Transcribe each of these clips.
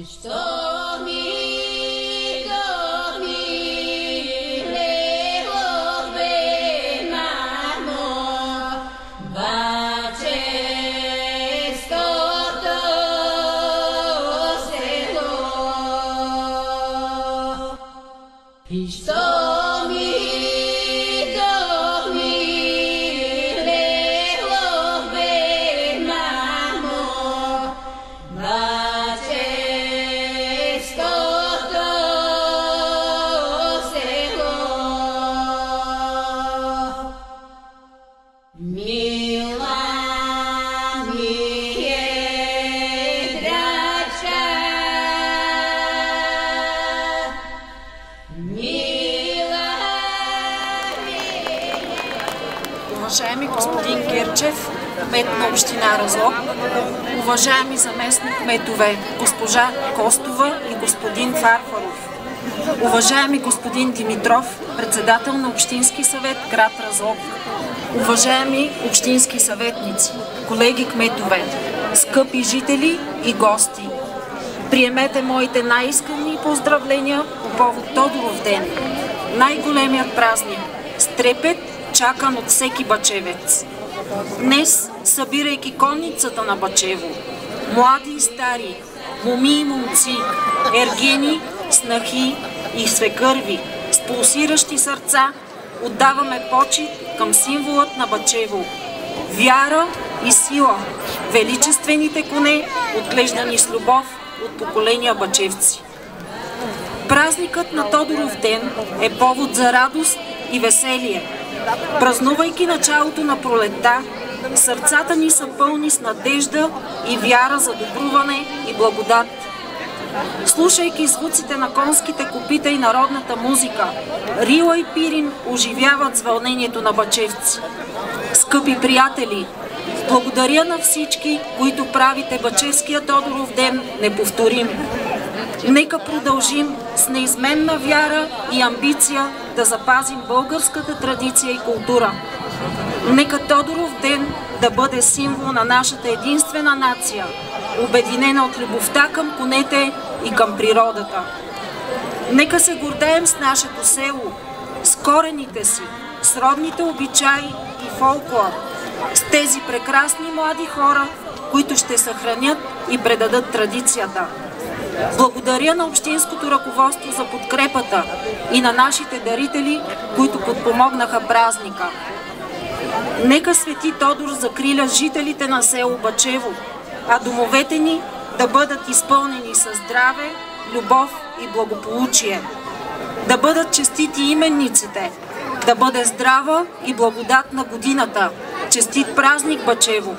Що ми Уважаеми господин Гирчев, кмет на община Разлог, уважаеми заместник кметове госпожа Костова и господин Фарфаров, уважаеми господин Димитров, председател на Общински съвет град Разлог, уважаеми общински съветници, колеги кметове, скъпи жители и гости, приемете моите най-искрени поздравления по повод Тодоров ден, най-големият празник, с трепет, чакан от всеки бачевец. Днес, събирайки конницата на Бачево, млади и стари, моми и момци, ергени, снахи и свекърви, с пулсиращи сърца, отдаваме почит към символът на Бачево. Вяра и сила, величествените коне, отглеждани с любов от поколения бачевци. Празникът на Тодоров ден е повод за радост и веселие. Празнувайки началото на пролетта, сърцата ни са пълни с надежда и вяра за добруване и благодат. Слушайки звуците на конските копита и народната музика, Рила и Пирин оживяват с вълнението на бачевци. Скъпи приятели, благодаря на всички, които правите бачевския Тодоров ден неповторим. Нека продължим с неизменна вяра и амбиция да запазим българската традиция и култура. Нека Тодоров ден да бъде символ на нашата единствена нация, обединена от любовта към конете и към природата. Нека се гордеем с нашето село, с корените си, с родните обичаи и фолклор, с тези прекрасни млади хора, които ще съхранят и предадат традицията. Благодаря на общинското ръководство за подкрепата и на нашите дарители, които подпомогнаха празника. Нека Свети Тодор закриля жителите на село Бачево, а домовете ни да бъдат изпълнени със здраве, любов и благополучие. Да бъдат честити именниците, да бъде здрава и благодатна годината. Честит празник, Бачево!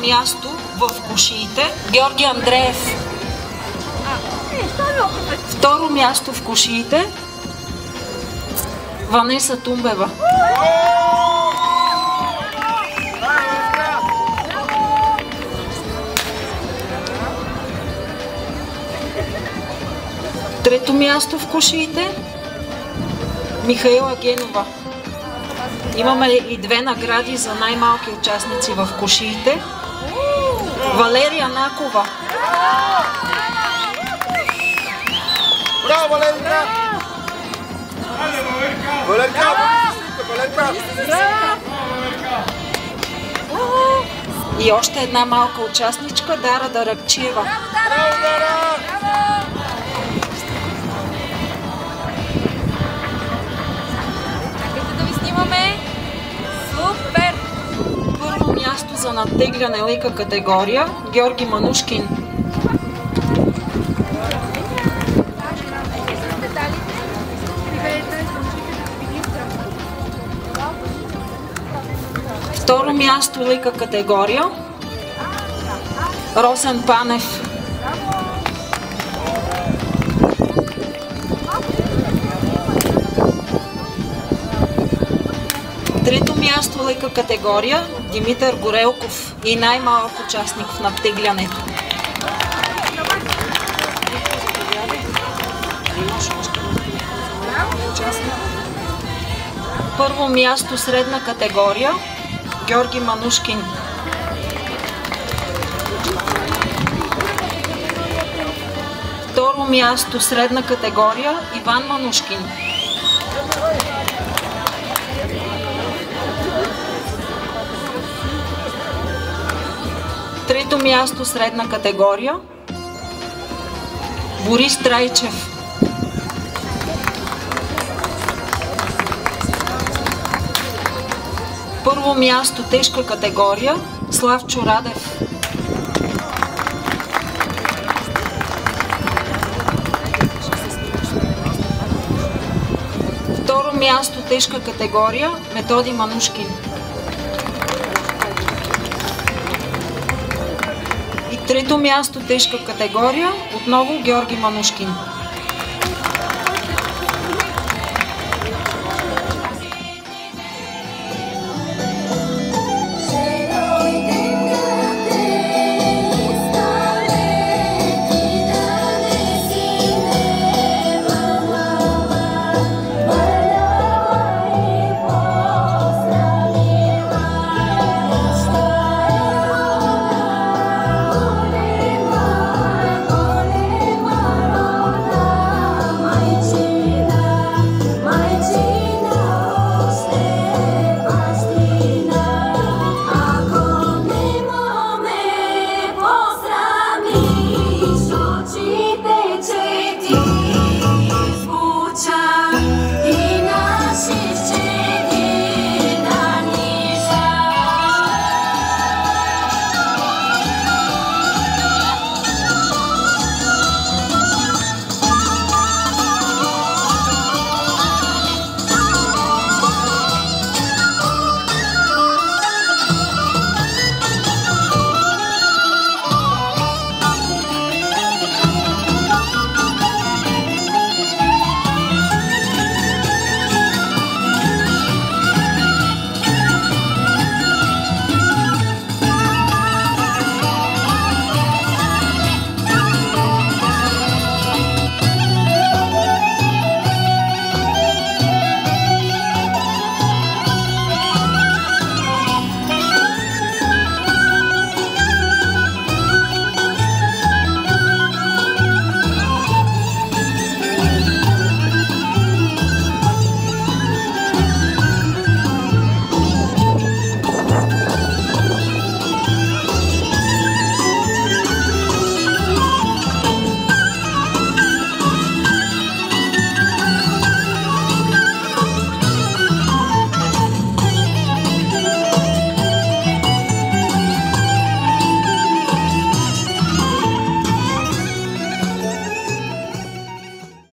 място в кушиите Георги Андреев. Второ място в кушиите Ванеса Тумбева. Трето място в кушиите Михаила Генова. Имаме и две награди за най-малки участници в кушиите. Валерия Накова. Браво, Валерия! Валерия! И още една малка участничка, Дара Даракчиева. Браво, Дара! Чакайте да ви снимаме. Супер! Първо място за надтегляне лека категория Георги Манушкин. Второ място лека категория Росен Панев. Трето място лека категория Димитър Горелков и най-малък участник в надтеглянето. Първо място средна категория Георги Манушкин. Второ място средна категория Иван Манушкин. Трето място средна категория Борис Трайчев. Първо място тежка категория Славчо Радев. Второ място тежка категория Методи Манушкин. И трето място тежка категория отново Георги Манушкин.